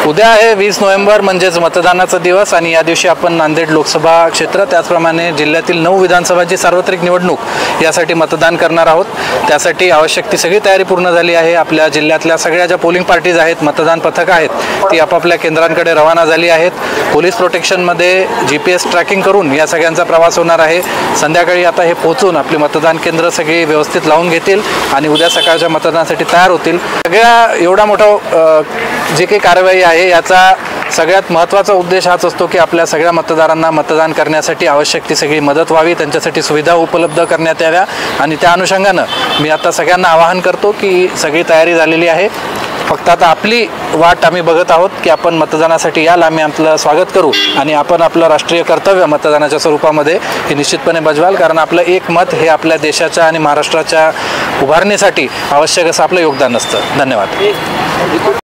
उद्या आहे 20 नोव्हेंबर म्हणजेच मतदानाचा दिवस आणि या दिवशी आपण नांदेड लोकसभा क्षेत्र त्याचप्रमाणे जिल्ह्यातील 9 विधानसभाची सार्वत्रिक निवडणूक यासाठी मतदान करणार आहोत। त्यासाठी आवश्यक ती सगळी तयारी पूर्ण झाली आहे। आपल्या जिल्ह्यातल्या सगळ्या ज्या पोलिंग पार्टीज आहेत, मतदान पथक आहेत, ती आपापल्या केंद्रांकडे रवाना झाली आहेत। पोलीस प्रोटेक्शनमध्ये GPS ट्रॅकिंग करून या सगळ्यांचा प्रवास होणार आहे। संध्याकाळी आता हे पोहोचून आपली मतदान केंद्र सगळी व्यवस्थित लावून घेतील आणि उद्या सकाळच्या मतदानासाठी तयार होतील। सगळ्या एवढा मोठा जे काही कारवाई आहे याचा सगळ्यात महत्त्वाचा उद्देश हाच असतो की आपल्या सगळ्या मतदारांना मतदान करण्यासाठी आवश्यक ती सगळी मदत व्हावी, त्यांच्यासाठी सुविधा उपलब्ध करण्यात याव्या आणि त्या अनुषंगाने मी आता सगळ्यांना आवाहन करतो की सगळी तयारी झालेली आहे। फक्त आता आपली वाट आम्ही बघत आहोत की आपण मतदानासाठी याल, आम्ही आपलं स्वागत करू आणि आपण आपलं राष्ट्रीय कर्तव्य मतदानाच्या स्वरूपामध्ये हे निश्चितपणे बजवाल, कारण आपलं एक मत हे आपल्या देशाच्या आणि महाराष्ट्राच्या उभारणीसाठी आवश्यक असं आपलं योगदान असतं। धन्यवाद।